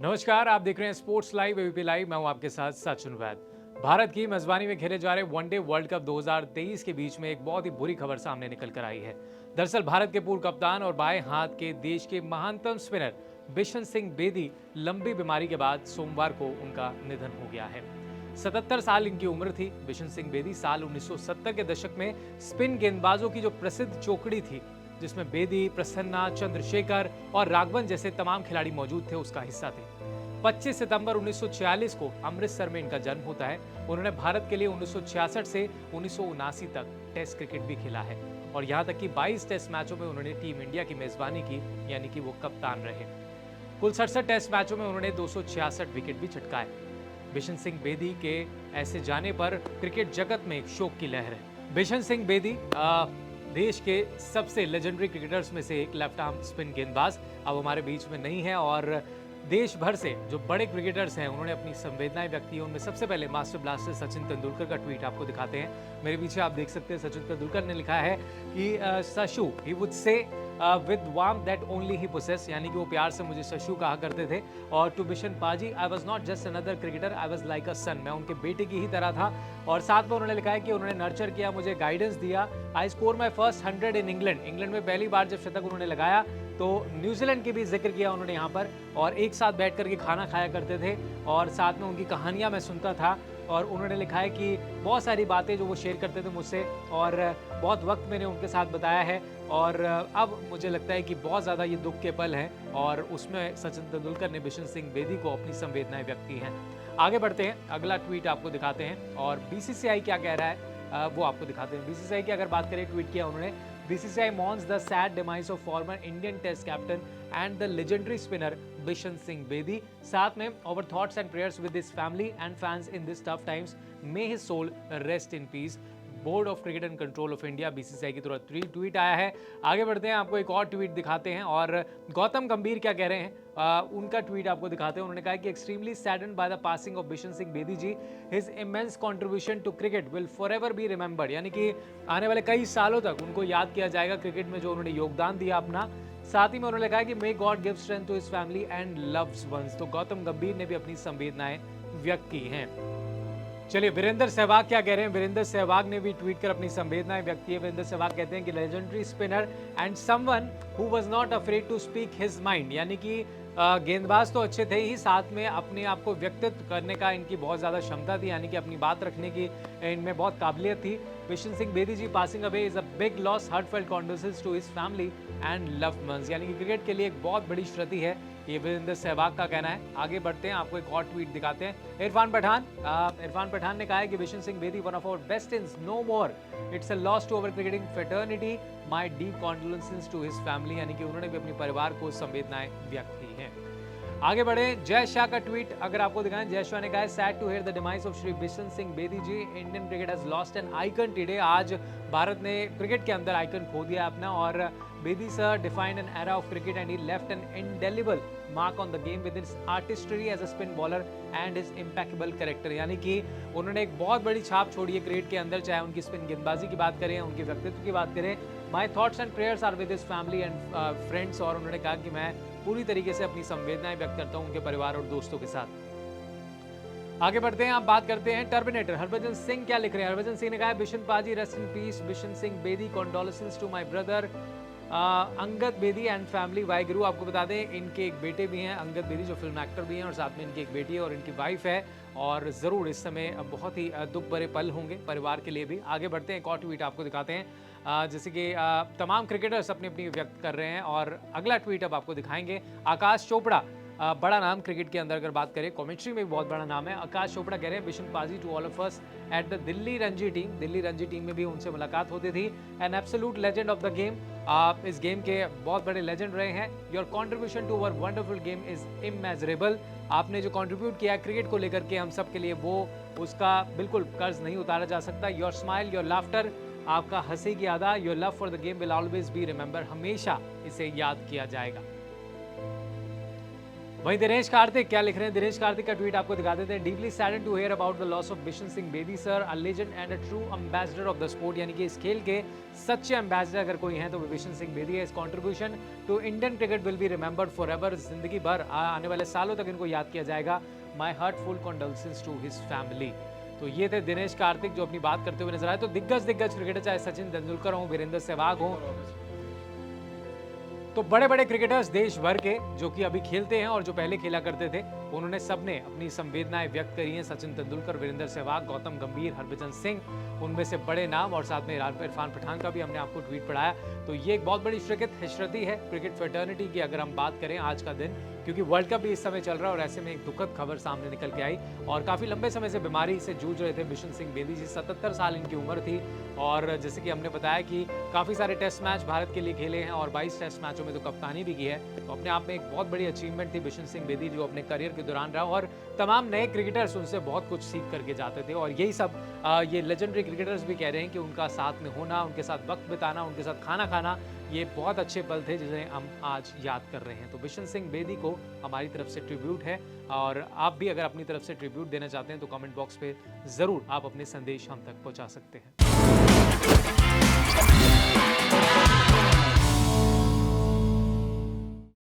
नमस्कार, आप देख रहे हैं स्पोर्ट्स लाइव एबीपी लाइव। मैं हूं आपके साथ सचिन वैद। भारत की मेजबानी में खेले जा रहे वनडे वर्ल्ड कप 2023 के बीच में एक बहुत ही बुरी खबर सामने निकल कर आई है। दरअसल भारत के पूर्व कप्तान और बाएं हाथ के देश के महानतम स्पिनर बिशन सिंह बेदी लंबी बीमारी के बाद सोमवार को उनका निधन हो गया है। 77 साल इनकी उम्र थी। बिशन सिंह बेदी साल 1970 के दशक में स्पिन गेंदबाजों की जो प्रसिद्ध चौकड़ी थी, जिसमें बेदी, प्रसन्ना, चंद्रशेखर और राघवन जैसे तमाम खिलाड़ी मौजूद थे, उसका हिस्सा थे। 25 सितंबर 1946 को अमृतसर में इनका जन्म होता है। उन्होंने भारत के लिए 1966 से 1979 तक टेस्ट क्रिकेट भी खेला है और यहां तक कि 22 टेस्ट मैचों में उन्होंने टीम इंडिया की मेजबानी की, यानी कि वो कप्तान रहे। कुल 67 टेस्ट मैचों में उन्होंने 266 विकेट भी चटकाए। बिशन सिंह बेदी के ऐसे जाने पर क्रिकेट जगत में एक शोक की लहर है। बिशन सिंह बेदी देश के सबसे लेजेंडरी क्रिकेटर्स में से एक लेफ्ट आर्म स्पिन गेंदबाज अब हमारे बीच में नहीं है और देश भर से जो बड़े क्रिकेटर्स हैं उन्होंने अपनी संवेदनाएं व्यक्त की। उनमें सबसे पहले मास्टर ब्लास्टर सचिन तेंदुलकर का ट्वीट आपको दिखाते हैं। मेरे पीछे आप देख सकते हैं, सचिन तेंदुलकर ने लिखा है कि शशु, he would say with warm that only he possess, यानी कि वो प्यार से मुझे शशु कहा करते थे। और to Bishan paaji, I was not just another cricketer, I was like a son, मैं उनके बेटे की ही तरह था। और साथ में उन्होंने लिखा है कि उन्होंने नर्चर किया, मुझे गाइडेंस दिया। I score my first 100 in England में पहली बार जब शतक उन्होंने लगाया तो न्यूजीलैंड की भी जिक्र किया उन्होंने यहाँ पर, और एक साथ बैठ करके खाना खाया करते थे और साथ में उनकी कहानियाँ मैं सुनता था। और उन्होंने लिखा है कि बहुत सारी बातें जो वो शेयर करते थे मुझसे और बहुत वक्त मैंने उनके साथ बताया है और अब मुझे लगता है कि बहुत ज़्यादा ये दुख के पल हैं और उसमें सचिन तेंदुलकर ने बिशन सिंह बेदी को अपनी संवेदनाएं व्यक्त की हैं। आगे बढ़ते हैं, अगला ट्वीट आपको दिखाते हैं और बीसीसीआई क्या कह रहा है वो आपको दिखाते हैं। बीसीसीआई की अगर बात करें, ट्वीट किया उन्होंने, BCCI mourns the sad demise of former Indian Test captain and the legendary spinner Bishan Singh Bedi. साथ में our thoughts and prayers with his family and fans in these tough times. May his soul rest in peace. Board of cricket and control of India BCCI की तरफ tweet आया है। आगे बढ़ते हैं, आपको एक और ट्वीट दिखाते हैं और गौतम गंभीर क्या कह रहे हैं उनका ट्वीट आपको दिखाते हैं। उन्होंने कहा कि extremely saddened by the passing of Bishan Singh Bedi ji, his immense contribution to cricket will forever be remembered, यानी कि आने वाले कई सालों तक उनको याद किया जाएगा क्रिकेट में जो उन्होंने योगदान दिया अपना। साथ ही में उन्होंने कहा कि may god give strength to his family and loved ones. तो गौतम गंभीर ने भी अपनी संवेदनाएं व्यक्त की हैं। चलिए, वीरेंद्र सहवाग क्या कह रहे हैं। वीरेंद्र सहवाग ने भी ट्वीट कर अपनी संवेदनाएं व्यक्त की है। वीरेंद्र सहवाग कहते हैं कि legendary spinner and someone who was not afraid to speak his mind, यानी कि गेंदबाज तो अच्छे थे ही, साथ में अपने आप को व्यक्तित्व करने का इनकी बहुत ज़्यादा क्षमता थी, यानी कि अपनी बात रखने की इनमें बहुत काबिलियत थी। Bishan Singh Bedi ji passing away is a big loss, heartfelt condolences to his family and loved ones, यानी कि क्रिकेट के लिए एक बहुत बड़ी क्षति है, ये वीरेंद्र सहवाग का कहना है। आगे बढ़ते हैं, आपको एक और ट्वीट दिखाते हैं। इरफान पठान ने कहा है कि Bishan Singh Bedi one of our best ones, no more, it's a loss to our cricketing fraternity, my deep condolences to his family, यानी कि उन्होंने भी अपने परिवार को संवेदनाएं व्यक्त की हैं। आगे बढ़े, जय शाह का ट्वीट अगर आपको दिखाएं। जय शाह ने कहा है, sad to hear the demise of Shri Bishan Singh Bedi ji, Indian cricket has lost an icon today. आज भारत ने क्रिकेट के अंदर आइकन खो दिया अपना और Bedi sir defined an era of cricket and he left an indelible mark on the game with his artistry as a spin bowler and his impeccable character, यानी कि उन्होंने एक बहुत बड़ी छाप छोड़ी है क्रिकेट के अंदर, चाहे उनकी स्पिन गेंदबाजी की बात करें, उनके व्यक्तित्व की बात करें। My thoughts and prayers are with his family and friends, और उन्होंने कहा कि मैं पूरी तरीके से अपनी संवेदनाएं व्यक्त करता हूं उनके परिवार और दोस्तों के साथ। आगे बढ़ते हैं, आप बात करते हैं टर्मिनेटर हरभजन सिंह क्या लिख रहे हैं। हरभजन सिंह ने कहा है, Bishan paaji rest in peace, Bishan Singh Bedi condolences to my brother Angad Bedi and family Waheguru. आपको बता दें इनके एक बेटे भी हैं, अंगद बेदी, जो फिल्म एक्टर भी हैं, और साथ में इनकी एक बेटी है और इनकी वाइफ है, और ज़रूर इस समय बहुत ही दुख भरे पल होंगे परिवार के लिए भी। आगे बढ़ते हैं, एक और ट्वीट आपको दिखाते हैं, जैसे कि तमाम क्रिकेटर्स अपनी अपनी व्यक्त कर रहे हैं और अगला ट्वीट अब आपको दिखाएंगे। आकाश चोपड़ा, बड़ा नाम क्रिकेट के अंदर अगर बात करें, कमेंट्री में भी बहुत बड़ा नाम है। आकाश चोपड़ा कह रहे हैं, Bishan paaji to all of us at the Delhi Ranji team, Delhi Ranji team में भी उनसे मुलाकात होती थी। An absolute legend of the game, आप इस गेम के बहुत बड़े लेजेंड रहे हैं। Your contribution to our wonderful game is immeasurable, आपने जो कंट्रीब्यूट किया क्रिकेट को लेकर के हम सब के लिए, वो उसका बिल्कुल कर्ज नहीं उतारा जा सकता। योर स्माइल, योर लाफ्टर, आपका हंसी की अदा, your love for the game will always be remember, हमेशा इसे याद किया जाएगा। वहीं दिनेश कार्तिक क्या लिख रहे हैं? दिनेश कार्तिक का ट्वीट आपको दिखा देते हैं। Deeply saddened to hear about the loss of Bishan Singh Bedi sir, a legend and a true ambassador of the sport. यानी कि इस खेल के सच्चे एम्बेसडर अगर कोई हैं तो वो बिशन सिंह बेदी है। His contribution to Indian cricket will be remembered forever. जिंदगी भर आने वाले सालों तक इनको याद किया जाएगा। My heartfelt condolences to his family. तो ये थे दिनेश कार्तिक जो अपनी बात करते हुए नजर आए। तो दिग्गज क्रिकेटर चाहे सचिन तेंदुलकर हो, वीरेंद्र सहवाग हो, तो बड़े बड़े क्रिकेटर्स देश भर के जो कि अभी खेलते हैं और जो पहले खेला करते थे, उन्होंने सबने अपनी संवेदनाएं व्यक्त करी हैं। सचिन तेंदुलकर, वीरेंद्र सहवाग, गौतम गंभीर, हरभजन सिंह, उनमें से बड़े नाम, और साथ में इरफान पठान का भी हमने आपको ट्वीट पढ़ाया। तो ये एक बहुत बड़ी हिस्ट्री है क्रिकेट फ्रेटर्निटी की अगर हम बात करें आज का दिन, क्योंकि वर्ल्ड कप भी इस समय चल रहा है और ऐसे में एक दुखद खबर सामने निकल के आई। और काफ़ी लंबे समय से बीमारी से जूझ रहे थे बिशन सिंह बेदी जी। 77 साल इनकी उम्र थी और जैसे कि हमने बताया कि काफ़ी सारे टेस्ट मैच भारत के लिए खेले हैं और 22 टेस्ट मैचों में तो कप्तानी भी की है। तो अपने आप में एक बहुत बड़ी अचीवमेंट थी बिशन सिंह बेदी जो अपने करियर के दौरान रहा, और तमाम नए क्रिकेटर्स उनसे बहुत कुछ सीख करके जाते थे। और यही सब ये लेजेंडरी क्रिकेटर्स भी कह रहे हैं कि उनका साथ में होना, उनके साथ वक्त बिताना, उनके साथ खाना खाना, ये बहुत अच्छे पल थे जिन्हें हम आज याद कर रहे हैं। तो बिशन सिंह बेदी को हमारी तरफ से ट्रिब्यूट है, और आप भी अगर अपनी तरफ से ट्रिब्यूट देना चाहते हैं तो कमेंट बॉक्स पे ज़रूर आप अपने संदेश हम तक पहुंचा सकते हैं।